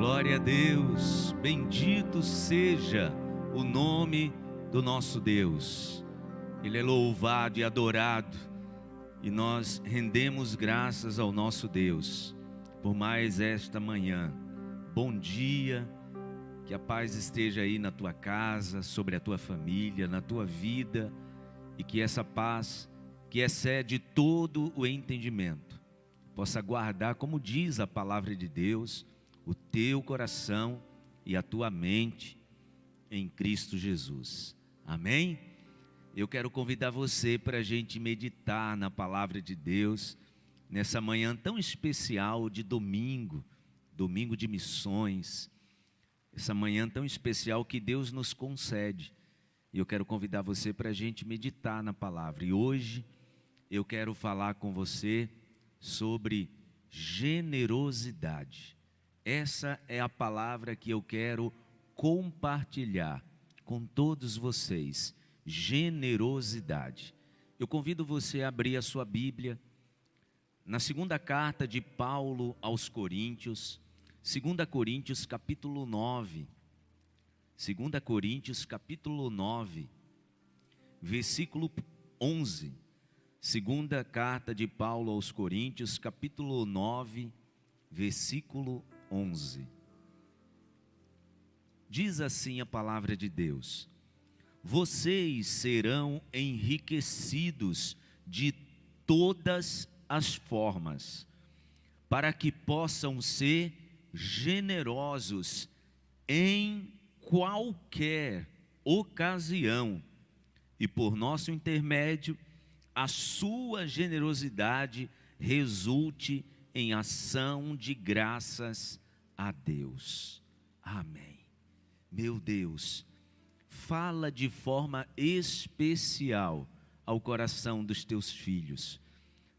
Glória a Deus, bendito seja o nome do nosso Deus. Ele é louvado e adorado, e nós rendemos graças ao nosso Deus por mais esta manhã. Bom dia, que a paz esteja aí na tua casa, sobre a tua família, na tua vida, e que essa paz, que excede todo o entendimento, possa guardar, como diz a palavra de Deus, o teu coração e a tua mente em Cristo Jesus. Amém? Eu quero convidar você para a gente meditar na palavra de Deus nessa manhã tão especial de domingo, domingo de missões, essa manhã tão especial que Deus nos concede. E eu quero convidar você para a gente meditar na palavra. E hoje eu quero falar com você sobre generosidade. Essa é a palavra que eu quero compartilhar com todos vocês. Generosidade. Eu convido você a abrir a sua Bíblia na segunda carta de Paulo aos Coríntios, 2 Coríntios capítulo 9. 2 Coríntios capítulo 9, versículo 11. Segunda carta de Paulo aos Coríntios capítulo 9, versículo 11. Diz assim a palavra de Deus: vocês serão enriquecidos de todas as formas, para que possam ser generosos em qualquer ocasião, e por nosso intermédio, a sua generosidade resulte em ação de graças a Deus. Amém. Meu Deus, fala de forma especial ao coração dos teus filhos,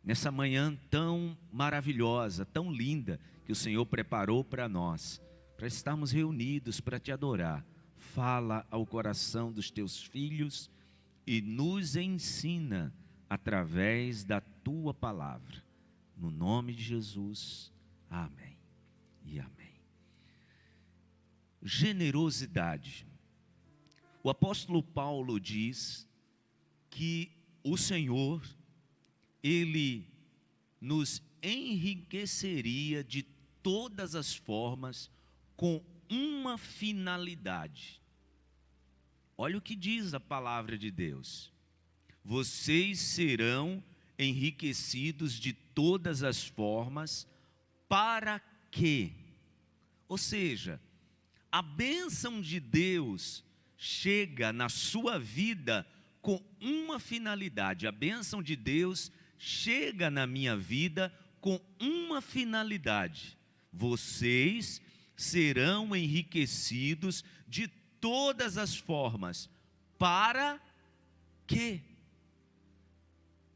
nessa manhã tão maravilhosa, tão linda, que o Senhor preparou para nós, para estarmos reunidos para te adorar. Fala ao coração dos teus filhos e nos ensina através da tua palavra. No nome de Jesus, amém e amém. Generosidade. O apóstolo Paulo diz que o Senhor, Ele nos enriqueceria de todas as formas com uma finalidade. Olha o que diz a palavra de Deus: vocês serão enriquecidos de todas as formas, para quê? Ou seja, a bênção de Deus chega na sua vida com uma finalidade. A bênção de Deus chega na minha vida com uma finalidade. Vocês serão enriquecidos de todas as formas. Para quê?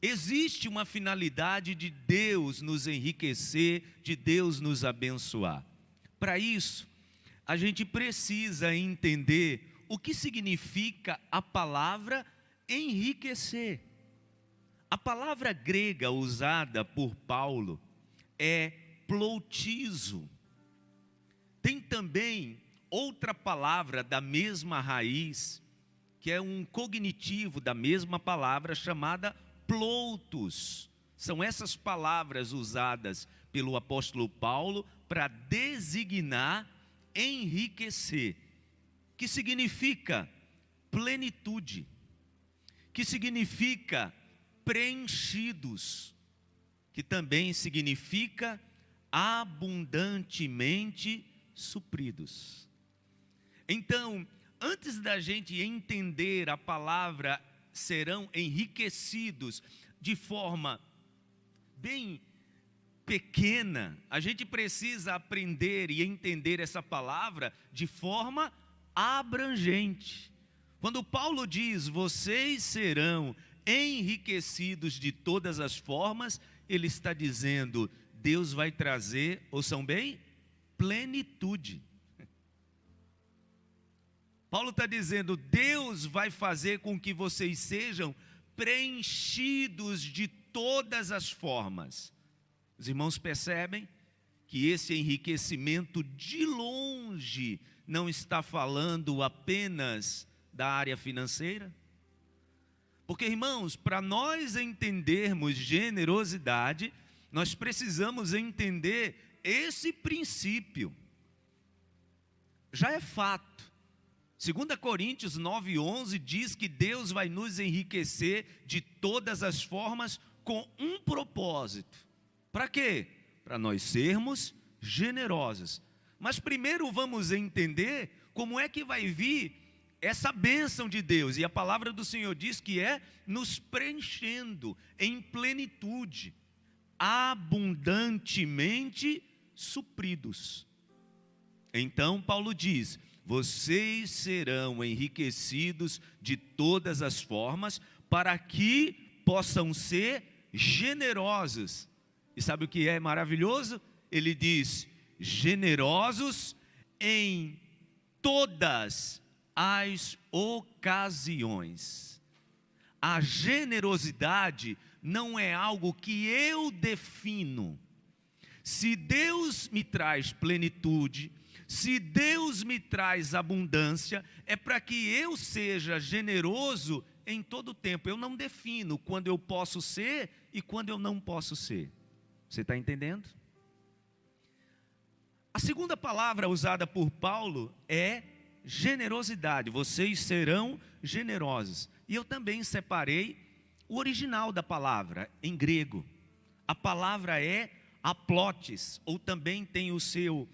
Existe uma finalidade de Deus nos enriquecer, de Deus nos abençoar. Para isso, a gente precisa entender o que significa a palavra enriquecer. A palavra grega usada por Paulo é ploutizo. Tem também outra palavra da mesma raiz, que é um cognitivo da mesma palavra, chamada ploutos. São essas palavras usadas pelo apóstolo Paulo para designar enriquecer, que significa plenitude, que significa preenchidos, que também significa abundantemente supridos. Então, antes da gente entender a palavra serão enriquecidos de forma bem pequena, a gente precisa aprender e entender essa palavra de forma abrangente. Quando Paulo diz, vocês serão enriquecidos de todas as formas, ele está dizendo, Deus vai trazer, ouçam bem, plenitude. Paulo está dizendo, Deus vai fazer com que vocês sejam preenchidos de todas as formas. Os irmãos percebem que esse enriquecimento de longe não está falando apenas da área financeira? Porque, irmãos, para nós entendermos generosidade, nós precisamos entender esse princípio. Já é fato. 2 Coríntios 9:11 diz que Deus vai nos enriquecer de todas as formas com um propósito. Para quê? Para nós sermos generosos. Mas primeiro vamos entender como é que vai vir essa bênção de Deus. E a palavra do Senhor diz que é nos preenchendo em plenitude, abundantemente supridos. Então Paulo diz: vocês serão enriquecidos de todas as formas para que possam ser generosos. E sabe o que é maravilhoso? Ele diz: generosos em todas as ocasiões. A generosidade não é algo que eu defino. Se Deus me traz plenitude, se Deus me traz abundância, é para que eu seja generoso em todo o tempo. Eu não defino quando eu posso ser e quando eu não posso ser. Você está entendendo? A segunda palavra usada por Paulo é generosidade. Vocês serão generosos. E eu também separei o original da palavra em grego. A palavra é aplotes, ou também tem o seu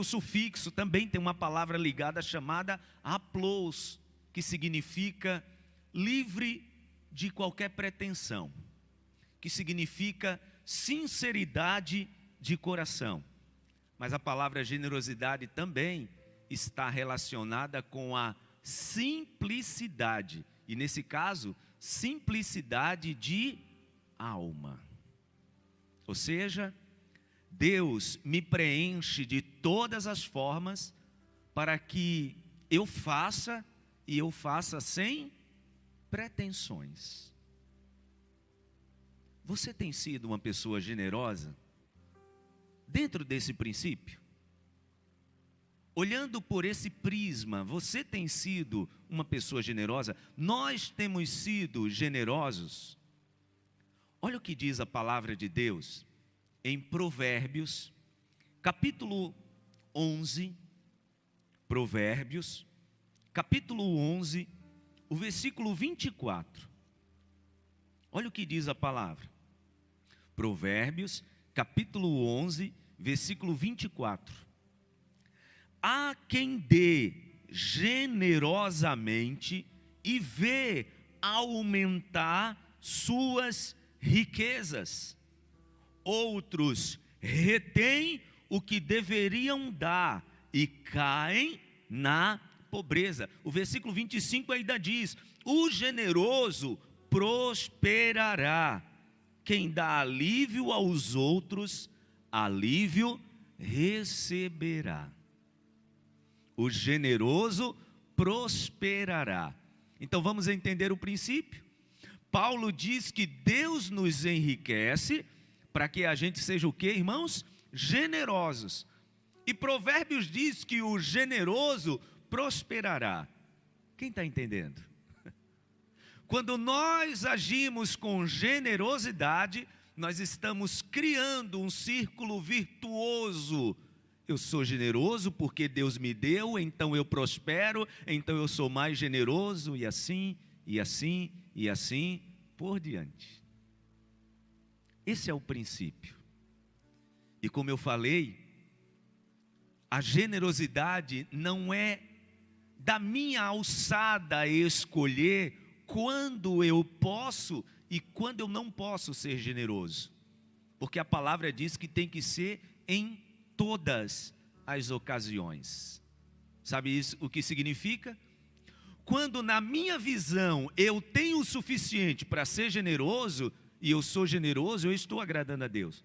sufixo, também tem uma palavra ligada chamada aplos, que significa livre de qualquer pretensão, que significa sinceridade de coração. Mas a palavra generosidade também está relacionada com a simplicidade, e nesse caso, simplicidade de alma. Ou seja, Deus me preenche de todas as formas para que eu faça, e eu faça sem pretensões. Você tem sido uma pessoa generosa? Dentro desse princípio? Olhando por esse prisma, você tem sido uma pessoa generosa? Nós temos sido generosos? Olha o que diz a palavra de Deus em Provérbios, capítulo 11, Provérbios, capítulo 11, o versículo 24. Olha o que diz a palavra. Provérbios, capítulo 11, versículo 24. Há quem dê generosamente e vê aumentar suas riquezas. Outros retêm o que deveriam dar e caem na pobreza. O versículo 25 ainda diz: o generoso prosperará. Quem dá alívio aos outros, alívio receberá. O generoso prosperará. Então vamos entender o princípio. Paulo diz que Deus nos enriquece para que a gente seja o quê, irmãos? Generosos. E Provérbios diz que o generoso prosperará. Quem está entendendo? Quando nós agimos com generosidade, nós estamos criando um círculo virtuoso. Eu sou generoso porque Deus me deu, então eu prospero, então eu sou mais generoso, e assim, e assim, e assim por diante. Esse é o princípio. E como eu falei, a generosidade não é da minha alçada escolher quando eu posso e quando eu não posso ser generoso. Porque a palavra diz que tem que ser em todas as ocasiões. Sabe isso, o que significa? Quando na minha visão eu tenho o suficiente para ser generoso, e eu sou generoso, eu estou agradando a Deus.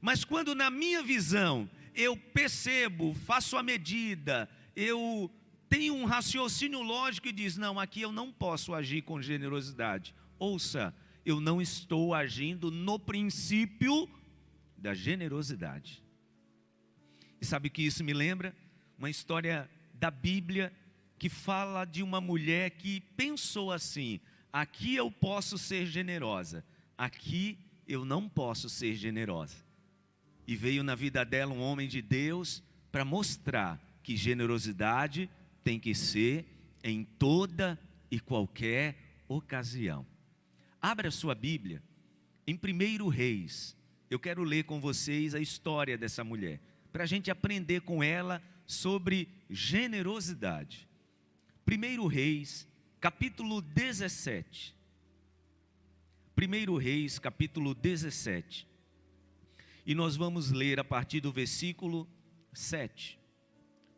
Mas quando na minha visão eu percebo, faço a medida, eu tenho um raciocínio lógico e diz: não, aqui eu não posso agir com generosidade. Ouça, eu não estou agindo no princípio da generosidade. E sabe o que isso me lembra? Uma história da Bíblia que fala de uma mulher que pensou assim: aqui eu posso ser generosa, aqui eu não posso ser generosa. E veio na vida dela um homem de Deus para mostrar que generosidade tem que ser em toda e qualquer ocasião. Abra sua Bíblia em 1 Reis. Eu quero ler com vocês a história dessa mulher, para a gente aprender com ela sobre generosidade. 1 Reis, capítulo 17. 1 Reis, capítulo 17. E nós vamos ler a partir do versículo 7.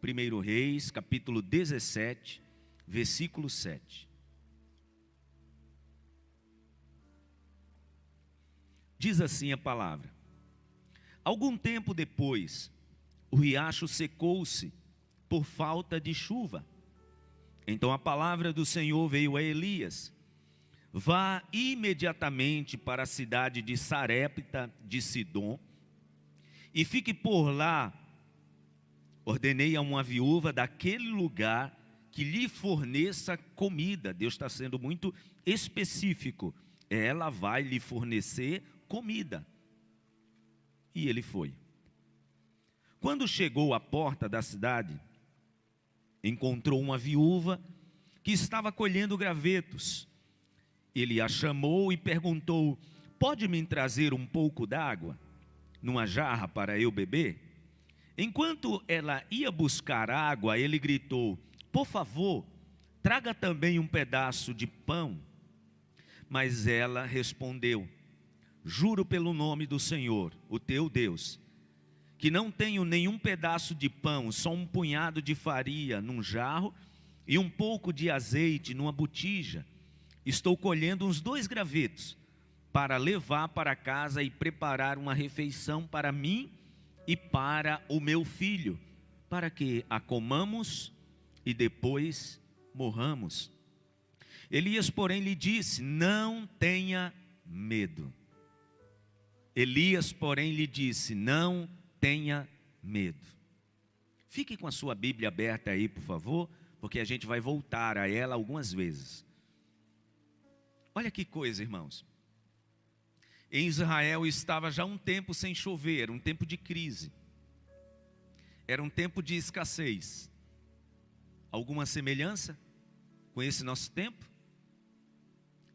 1 Reis, capítulo 17, versículo 7. Diz assim a palavra: algum tempo depois, o riacho secou-se por falta de chuva. Então a palavra do Senhor veio a Elias: vá imediatamente para a cidade de Sarepta de Sidom e fique por lá. Ordenei a uma viúva daquele lugar que lhe forneça comida. Deus está sendo muito específico. Ela vai lhe fornecer comida. E ele foi. Quando chegou à porta da cidade, encontrou uma viúva que estava colhendo gravetos. Ele a chamou e perguntou: pode me trazer um pouco d'água numa jarra para eu beber? Enquanto ela ia buscar água, ele gritou: por favor, traga também um pedaço de pão. Mas ela respondeu: juro pelo nome do Senhor, o teu Deus, que não tenho nenhum pedaço de pão, só um punhado de farinha num jarro e um pouco de azeite numa botija. Estou colhendo uns 2 gravetos para levar para casa e preparar uma refeição para mim e para o meu filho, para que a comamos e depois morramos. Elias, porém, lhe disse: não tenha medo. Elias, porém, lhe disse: não tenha medo. Fique com a sua Bíblia aberta aí, por favor, porque a gente vai voltar a ela algumas vezes. Olha que coisa, irmãos. Em Israel estava já um tempo sem chover, um tempo de crise. Era um tempo de escassez. Alguma semelhança com esse nosso tempo?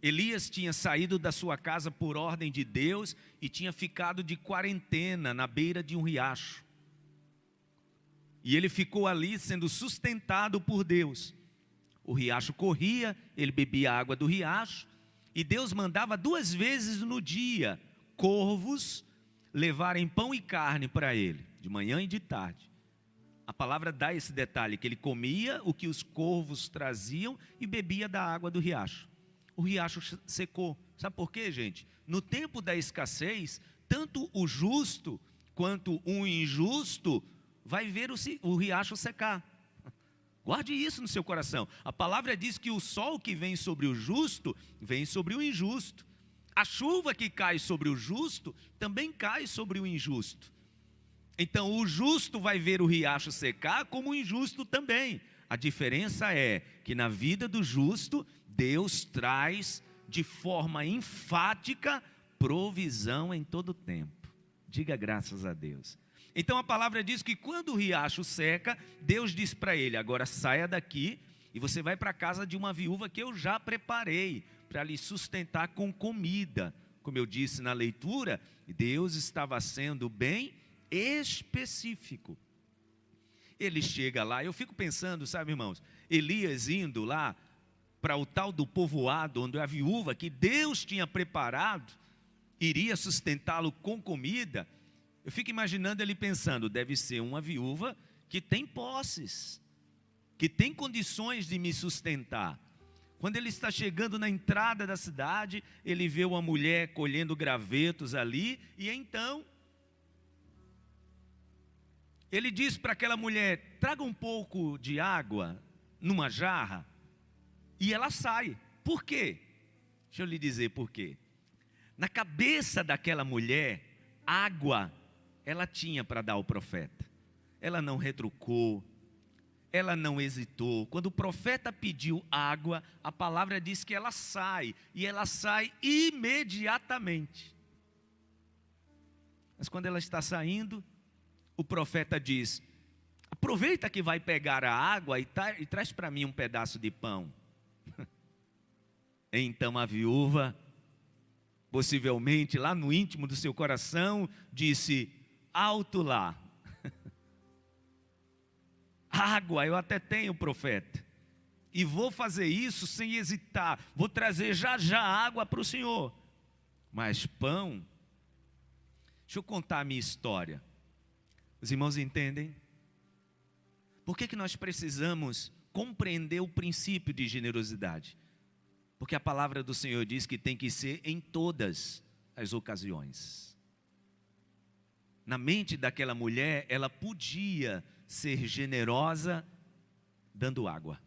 Elias tinha saído da sua casa por ordem de Deus e tinha ficado de quarentena na beira de um riacho. E ele ficou ali sendo sustentado por Deus. O riacho corria, ele bebia a água do riacho, e Deus mandava 2 vezes no dia corvos levarem pão e carne para ele, de manhã e de tarde. A palavra dá esse detalhe, que ele comia o que os corvos traziam e bebia da água do riacho. O riacho secou. Sabe por quê, gente? No tempo da escassez, tanto o justo quanto o injusto vai ver o riacho secar. Guarde isso no seu coração. A palavra diz que o sol que vem sobre o justo, vem sobre o injusto. A chuva que cai sobre o justo, também cai sobre o injusto. Então o justo vai ver o riacho secar, como o injusto também. A diferença é que na vida do justo, Deus traz de forma enfática provisão em todo tempo. Diga graças a Deus. Então a palavra diz que quando o riacho seca, Deus diz para ele: agora saia daqui e você vai para a casa de uma viúva que eu já preparei para lhe sustentar com comida. Como eu disse na leitura, Deus estava sendo bem específico. Ele chega lá, eu fico pensando, sabe, irmãos, Elias indo lá para o tal do povoado, onde a viúva que Deus tinha preparado iria sustentá-lo com comida. Eu fico imaginando ele pensando: deve ser uma viúva que tem posses, que tem condições de me sustentar. Quando ele está chegando na entrada da cidade, ele vê uma mulher colhendo gravetos ali, e então ele diz para aquela mulher: traga um pouco de água numa jarra, e ela sai. Por quê? Deixa eu lhe dizer por quê. Na cabeça daquela mulher, água ela tinha para dar ao profeta. Ela não retrucou, ela não hesitou. Quando o profeta pediu água, a palavra diz que ela sai, e ela sai imediatamente. Mas quando ela está saindo, o profeta diz: aproveita que vai pegar a água e traz para mim um pedaço de pão. Então a viúva, possivelmente lá no íntimo do seu coração, disse: alto lá. Água eu até tenho, profeta, e vou fazer isso sem hesitar, vou trazer já já água para o senhor, mas pão, deixa eu contar a minha história. Os irmãos entendem? Por que nós precisamos compreender o princípio de generosidade? Porque a palavra do Senhor diz que tem que ser em todas as ocasiões. Na mente daquela mulher, ela podia ser generosa dando água.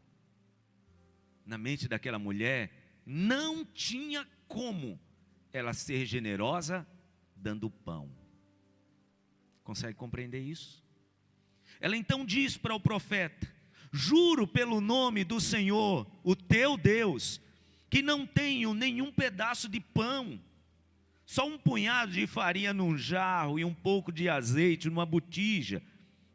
Na mente daquela mulher, não tinha como ela ser generosa dando pão. Consegue compreender isso? Ela então diz para o profeta: juro pelo nome do Senhor, o teu Deus, que não tenho nenhum pedaço de pão, só um punhado de farinha num jarro e um pouco de azeite numa botija.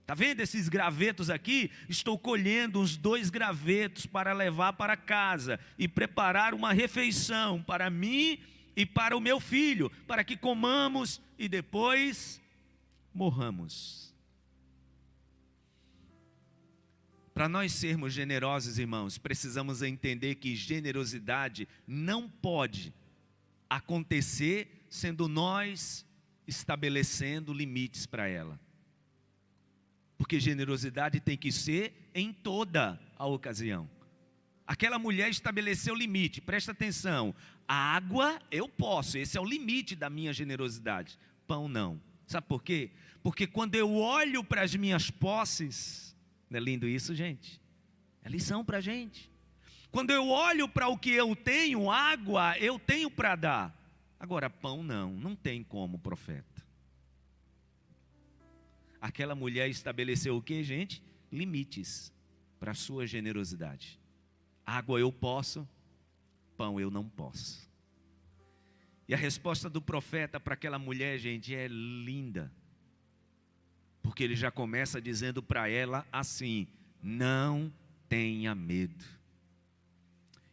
Está vendo esses gravetos aqui? Estou colhendo uns 2 gravetos para levar para casa e preparar uma refeição para mim e para o meu filho, para que comamos e depois morramos. Para nós sermos generosos, irmãos, precisamos entender que generosidade não pode acontecer sendo nós estabelecendo limites para ela. Porque generosidade tem que ser em toda a ocasião. Aquela mulher estabeleceu limite, presta atenção. A água eu posso, esse é o limite da minha generosidade. Pão não. Sabe por quê? Porque quando eu olho para as minhas posses, não é lindo isso, gente? É lição para a gente. Quando eu olho para o que eu tenho, água eu tenho para dar. Agora pão não tem como, profeta. Aquela mulher estabeleceu o que, gente? Limites para a sua generosidade. Água eu posso, pão eu não posso. E a resposta do profeta para aquela mulher, gente, é linda. Porque ele já começa dizendo para ela assim: não tenha medo.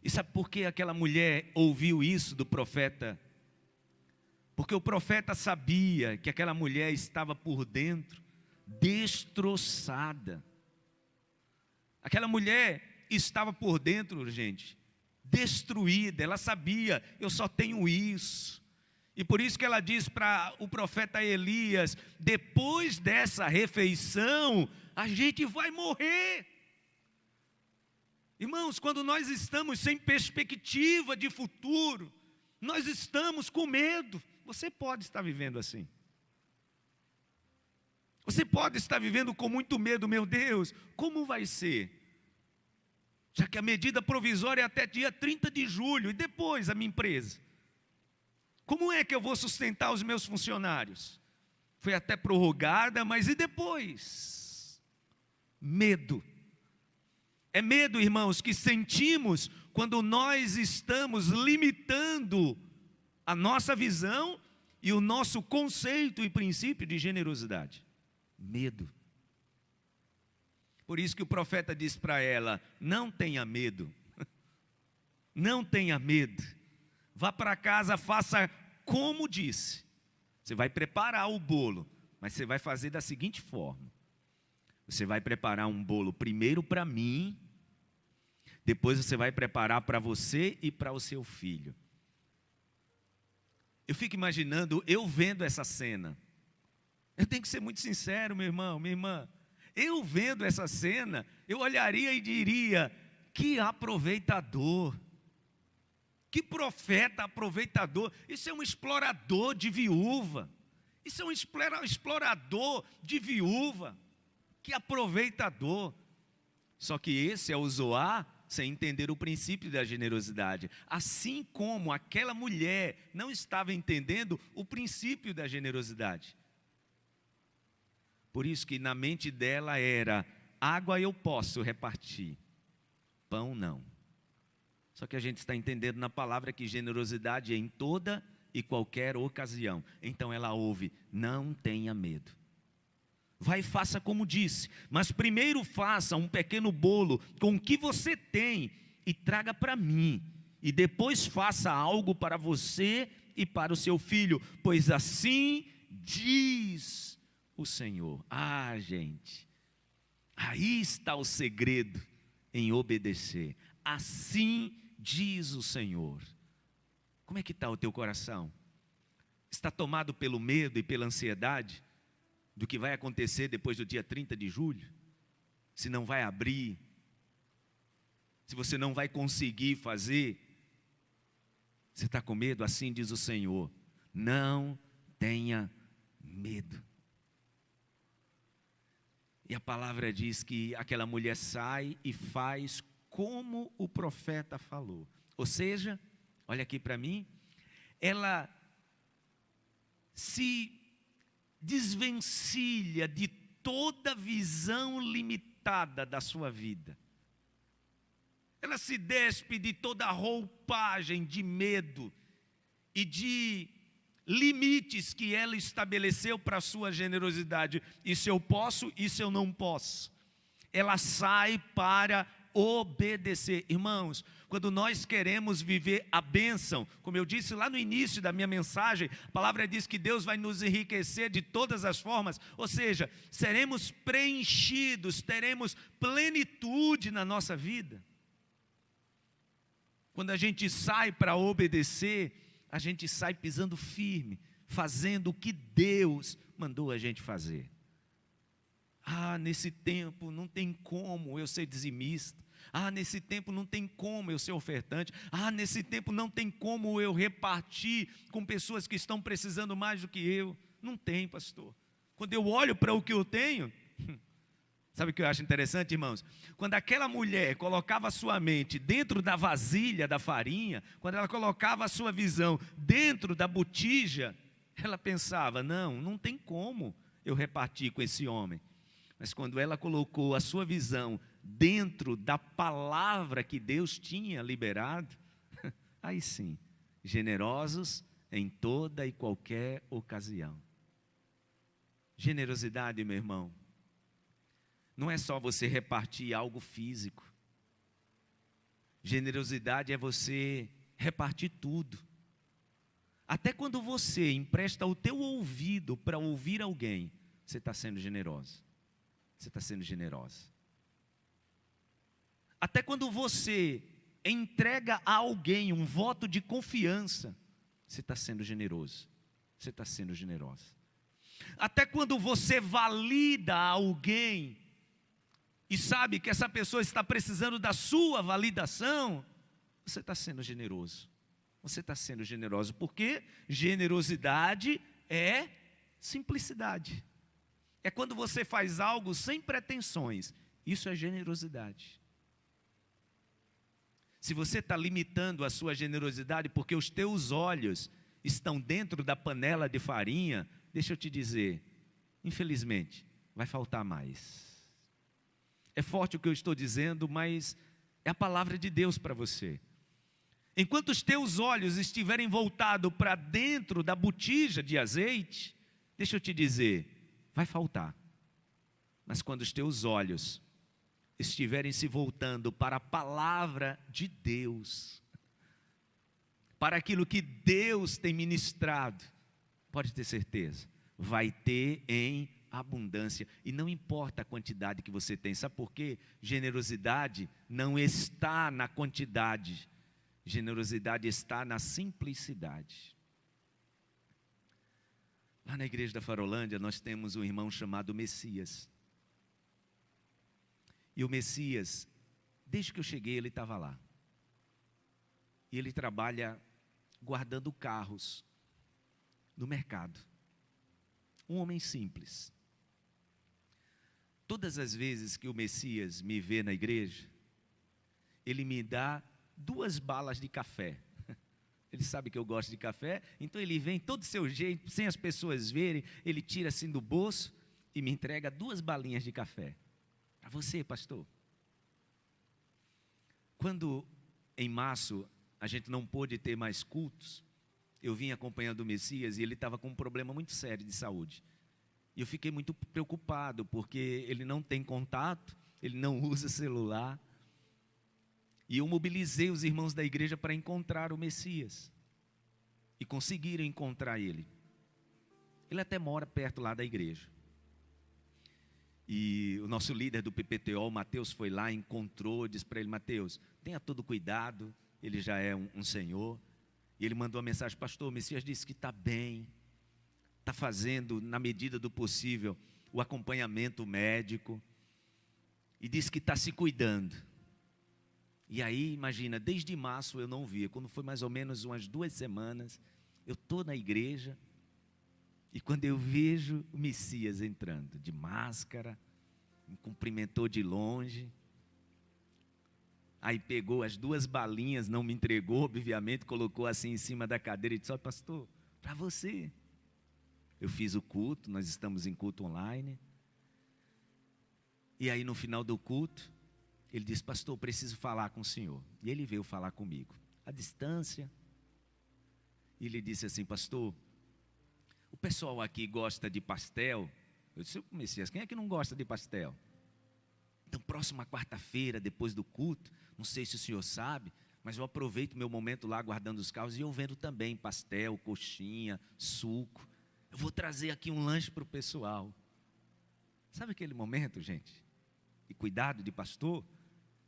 E sabe por que aquela mulher ouviu isso do profeta? Porque o profeta sabia que aquela mulher estava por dentro destroçada. Aquela mulher estava por dentro, gente, destruída. Ela sabia: eu só tenho isso. E por isso que ela diz para o profeta Elias: depois dessa refeição, a gente vai morrer. Irmãos, quando nós estamos sem perspectiva de futuro, nós estamos com medo. Você pode estar vivendo assim. Você pode estar vivendo com muito medo. Meu Deus, como vai ser? Já que a medida provisória é até dia 30 de julho, e depois a minha empresa? Como é que eu vou sustentar os meus funcionários? Foi até prorrogada, mas e depois? Medo. É medo, irmãos, que sentimos quando nós estamos limitando a nossa visão e o nosso conceito e princípio de generosidade. Medo. Por isso que o profeta diz para ela: não tenha medo. Não tenha medo. Vá para casa, faça como disse. Você vai preparar o bolo, mas você vai fazer da seguinte forma: você vai preparar um bolo primeiro para mim, depois você vai preparar para você e para o seu filho. Eu fico imaginando, eu vendo essa cena. Eu tenho que ser muito sincero, meu irmão, minha irmã. Eu vendo essa cena, eu olharia e diria: que aproveitador. Que profeta aproveitador. Isso é um explorador de viúva. Isso é um explorador de viúva. Que aproveitador. Só que esse é o zoar sem entender o princípio da generosidade. Assim como aquela mulher não estava entendendo o princípio da generosidade. Por isso que na mente dela era: água eu posso repartir, pão não. Só que a gente está entendendo na palavra que generosidade é em toda e qualquer ocasião. Então ela ouve: não tenha medo. Vai e faça como disse, mas primeiro faça um pequeno bolo com o que você tem e traga para mim. E depois faça algo para você e para o seu filho, pois assim diz o Senhor. Ah, gente, aí está o segredo em obedecer. Assim diz o Senhor. Como é que está o teu coração? Está tomado pelo medo e pela ansiedade do que vai acontecer depois do dia 30 de julho? Se não vai abrir, se você não vai conseguir fazer, você está com medo? Assim diz o Senhor: não tenha medo. E a palavra diz que aquela mulher sai e faz como o profeta falou. Ou seja, olha aqui para mim, ela se desvencilha de toda visão limitada da sua vida. Ela se despe de toda roupagem de medo e de limites que ela estabeleceu para a sua generosidade. Isso eu posso, isso eu não posso. Ela sai para obedecer. Irmãos, quando nós queremos viver a bênção, como eu disse lá no início da minha mensagem, a palavra diz que Deus vai nos enriquecer de todas as formas, ou seja, seremos preenchidos, teremos plenitude na nossa vida. Quando a gente sai para obedecer, a gente sai pisando firme, fazendo o que Deus mandou a gente fazer. Ah, nesse tempo não tem como eu ser dizimista. Ah, nesse tempo não tem como eu ser ofertante. Ah, nesse tempo não tem como eu repartir com pessoas que estão precisando mais do que eu. Não tem, pastor. Quando eu olho para o que eu tenho, sabe o que eu acho interessante, irmãos? Quando aquela mulher colocava a sua mente dentro da vasilha da farinha, quando ela colocava a sua visão dentro da botija, ela pensava: não tem como eu repartir com esse homem. Mas quando ela colocou a sua visão dentro da palavra que Deus tinha liberado, aí sim, generosos em toda e qualquer ocasião. Generosidade, meu irmão, não é só você repartir algo físico. Generosidade é você repartir tudo. Até quando você empresta o teu ouvido para ouvir alguém, você está sendo generoso. Você está sendo generosa. Até quando você entrega a alguém um voto de confiança, você está sendo generoso. Você está sendo generosa. Até quando você valida alguém e sabe que essa pessoa está precisando da sua validação, você está sendo generoso. Você está sendo generoso, porque generosidade é simplicidade. É quando você faz algo sem pretensões. Isso é generosidade. Se você está limitando a sua generosidade porque os teus olhos estão dentro da panela de farinha, deixa eu te dizer, infelizmente, vai faltar mais. É forte o que eu estou dizendo, mas é a palavra de Deus para você. Enquanto os teus olhos estiverem voltados para dentro da botija de azeite, deixa eu te dizer, vai faltar. Mas quando os teus olhos estiverem se voltando para a palavra de Deus, para aquilo que Deus tem ministrado, pode ter certeza, vai ter em abundância. E não importa a quantidade que você tem. Sabe por quê? Generosidade não está na quantidade. Generosidade está na simplicidade. Lá na igreja da Farolândia, nós temos um irmão chamado Messias. E o Messias, desde que eu cheguei, ele estava lá. E ele trabalha guardando carros no mercado. Um homem simples. Todas as vezes que o Messias me vê na igreja, ele me dá 2 balas de café. Ele sabe que eu gosto de café, então ele vem todo do seu jeito, sem as pessoas verem, ele tira assim do bolso e me entrega 2 balinhas de café. Para você, pastor. Quando, em março, a gente não pôde ter mais cultos, eu vim acompanhando o Messias e ele estava com um problema muito sério de saúde. E eu fiquei muito preocupado, porque ele não tem contato, ele não usa celular. E eu mobilizei os irmãos da igreja para encontrar o Messias. E conseguiram encontrar ele. Ele até mora perto lá da igreja. E o nosso líder do PPTO, o Mateus, foi lá, encontrou, disse para ele: Mateus, tenha todo cuidado, ele já é um senhor. E ele mandou uma mensagem: pastor, o Messias disse que está bem, está fazendo, na medida do possível, o acompanhamento médico, e disse que está se cuidando. E aí, imagina, desde março eu não via. Quando foi mais ou menos umas 2 semanas, eu estou na igreja, e quando eu vejo o Messias entrando, de máscara, me cumprimentou de longe, aí pegou as 2 balinhas, não me entregou, obviamente, colocou assim em cima da cadeira e disse: ó, pastor, para você. Eu fiz o culto, nós estamos em culto online, e aí no final do culto, ele disse: pastor, preciso falar com o senhor. E ele veio falar comigo, à distância. E ele disse assim: pastor, o pessoal aqui gosta de pastel. Eu disse: Messias, quem é que não gosta de pastel? Então, próxima quarta-feira, depois do culto, não sei se o senhor sabe, mas eu aproveito meu momento lá guardando os carros e eu vendo também pastel, coxinha, suco. Eu vou trazer aqui um lanche para o pessoal. Sabe aquele momento, gente, e cuidado de pastor,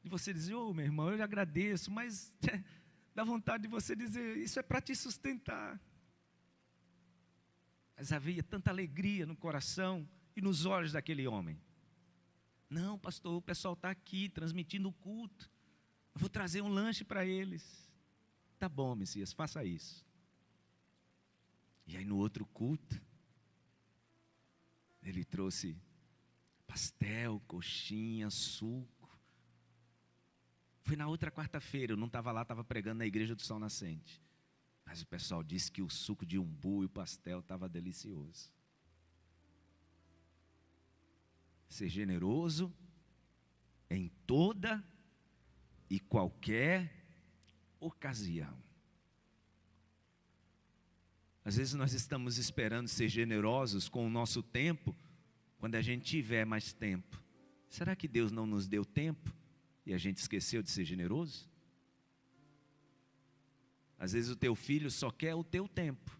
de você dizer: ô meu irmão, eu agradeço, mas dá vontade de você dizer: isso é para te sustentar. Mas havia tanta alegria no coração e nos olhos daquele homem. Não, pastor, o pessoal está aqui transmitindo o culto, eu vou trazer um lanche para eles. Tá bom, Messias, faça isso. E aí no outro culto, ele trouxe pastel, coxinha, suco. Foi na outra quarta-feira, eu não estava lá, estava pregando na igreja do Sol Nascente. Mas o pessoal disse que o suco de umbu e o pastel estava delicioso. Ser generoso em toda e qualquer ocasião. Às vezes nós estamos esperando ser generosos com o nosso tempo, quando a gente tiver mais tempo. Será que Deus não nos deu tempo e a gente esqueceu de ser generoso? Às vezes o teu filho só quer o teu tempo.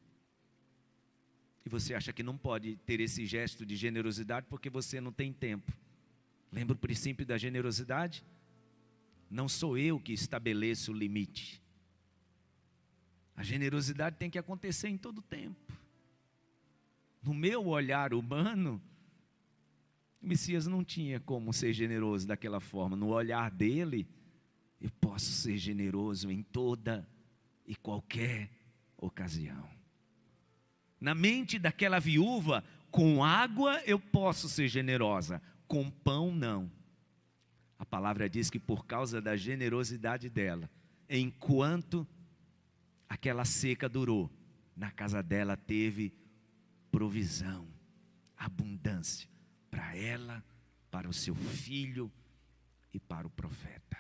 E você acha que não pode ter esse gesto de generosidade porque você não tem tempo. Lembra o princípio da generosidade? Não sou eu que estabeleço o limite. A generosidade tem que acontecer em todo tempo. No meu olhar humano, o Messias não tinha como ser generoso daquela forma. No olhar dele, eu posso ser generoso em toda e qualquer ocasião. Na mente daquela viúva, com água eu posso ser generosa, com pão não. A palavra diz que por causa da generosidade dela, enquanto aquela seca durou, na casa dela teve provisão, abundância, para ela, para o seu filho e para o profeta.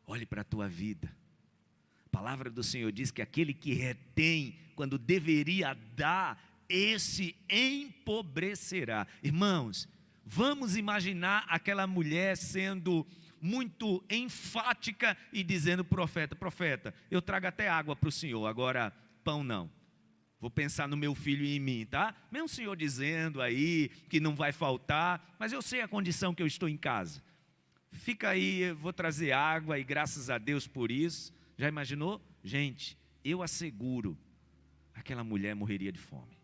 Olhe para a tua vida. A palavra do Senhor diz que aquele que retém, quando deveria dar, esse empobrecerá. Irmãos, vamos imaginar aquela mulher sendo muito enfática e dizendo: profeta, profeta, eu trago até água para o senhor, agora pão não. Vou pensar no meu filho e em mim, tá? Mesmo o senhor dizendo aí que não vai faltar, mas eu sei a condição que eu estou em casa. Fica aí, eu vou trazer água e graças a Deus por isso. Já imaginou? Gente, eu asseguro, aquela mulher morreria de fome.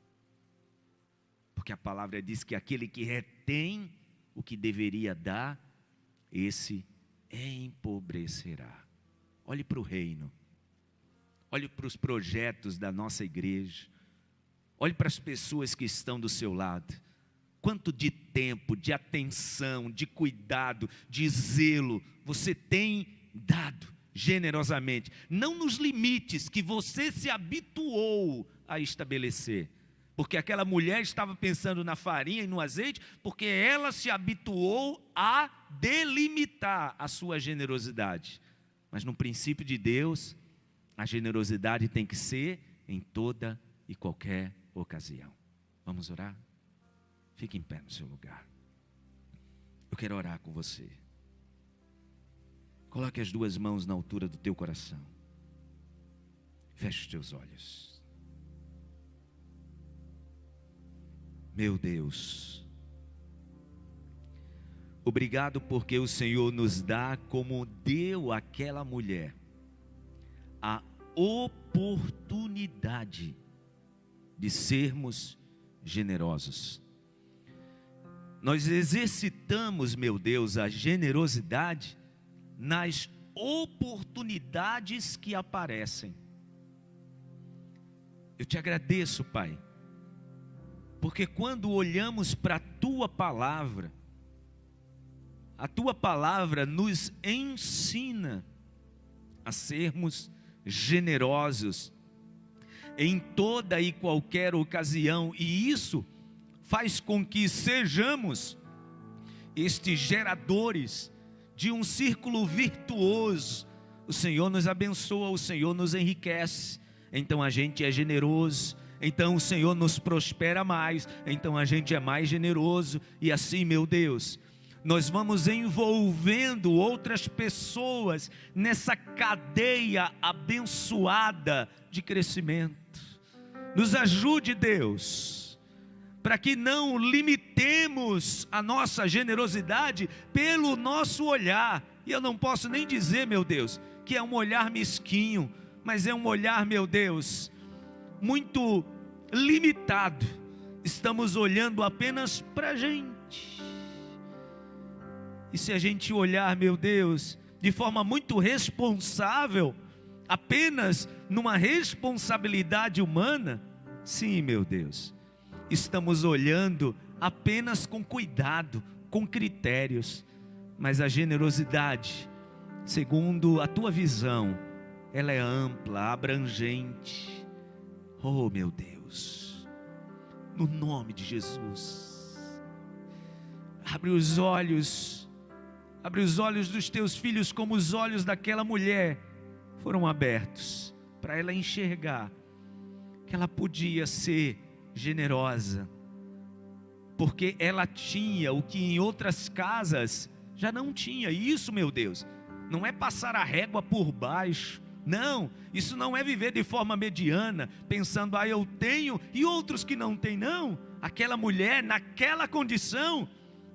Porque a palavra diz que aquele que retém o que deveria dar, esse empobrecerá. Olhe para o reino. Olhe para os projetos da nossa igreja. Olhe para as pessoas que estão do seu lado. Quanto de tempo, de atenção, de cuidado, de zelo você tem dado generosamente. Não nos limites que você se habituou a estabelecer, porque aquela mulher estava pensando na farinha e no azeite, porque ela se habituou a delimitar a sua generosidade. Mas no princípio de Deus, a generosidade tem que ser em toda e qualquer ocasião. Vamos orar? Fique em pé no seu lugar. Eu quero orar com você. Coloque as duas mãos na altura do teu coração. Feche os teus olhos. Meu Deus, obrigado porque o Senhor nos dá, como deu àquela mulher, a oportunidade de sermos generosos. Nós exercitamos, meu Deus, a generosidade nas oportunidades que aparecem. Eu te agradeço, Pai, porque quando olhamos para a Tua Palavra, a Tua Palavra nos ensina a sermos generosos em toda e qualquer ocasião, e isso faz com que sejamos estes geradores de um círculo virtuoso. O Senhor nos abençoa, o Senhor nos enriquece, então a gente é generoso. Então o Senhor nos prospera mais, então a gente é mais generoso, e assim, meu Deus, nós vamos envolvendo outras pessoas nessa cadeia abençoada de crescimento. Nos ajude, Deus, para que não limitemos a nossa generosidade pelo nosso olhar. E eu não posso nem dizer, meu Deus, que é um olhar mesquinho, mas é um olhar, meu Deus, muito limitado. Estamos olhando apenas para a gente. E se a gente olhar, meu Deus, de forma muito responsável, apenas numa responsabilidade humana, sim, meu Deus, estamos olhando apenas com cuidado, com critérios. Mas a generosidade, segundo a tua visão, ela é ampla, abrangente. Oh, meu Deus, no nome de Jesus, abre os olhos dos teus filhos, como os olhos daquela mulher foram abertos, para ela enxergar que ela podia ser generosa, porque ela tinha o que em outras casas já não tinha. E isso, meu Deus, não é passar a régua por baixo. Não, isso não é viver de forma mediana, pensando, eu tenho e outros que não têm. Não, aquela mulher, naquela condição,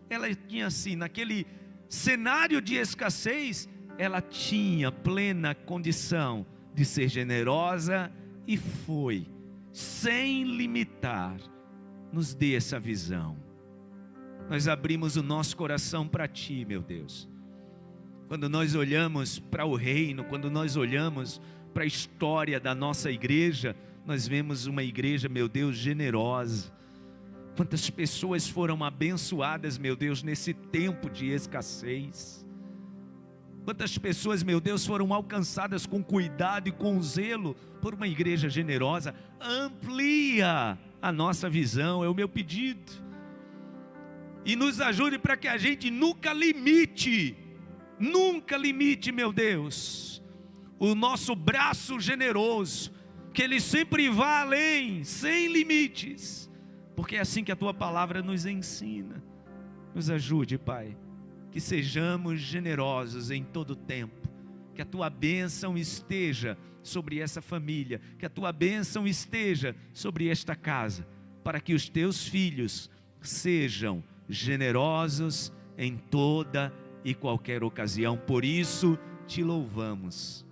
ela tinha assim, naquele cenário de escassez, ela tinha plena condição de ser generosa, e foi, sem limitar. Nos dê essa visão. Nós abrimos o nosso coração para Ti, meu Deus. Quando nós olhamos para o reino, quando nós olhamos para a história da nossa igreja, nós vemos uma igreja, meu Deus, generosa. Quantas pessoas foram abençoadas, meu Deus, nesse tempo de escassez. Quantas pessoas, meu Deus, foram alcançadas com cuidado e com zelo por uma igreja generosa. Amplia a nossa visão, é o meu pedido. E nos ajude para que a gente nunca limite, meu Deus, o nosso braço generoso, que ele sempre vá além, sem limites, porque é assim que a Tua palavra nos ensina. Nos ajude, Pai, que sejamos generosos em todo tempo, que a Tua bênção esteja sobre essa família, que a Tua bênção esteja sobre esta casa, para que os Teus filhos sejam generosos em toda e qualquer ocasião. Por isso Te louvamos,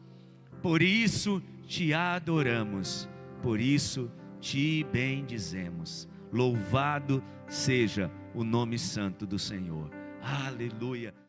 por isso Te adoramos, por isso Te bendizemos. Louvado seja o nome santo do Senhor. Aleluia.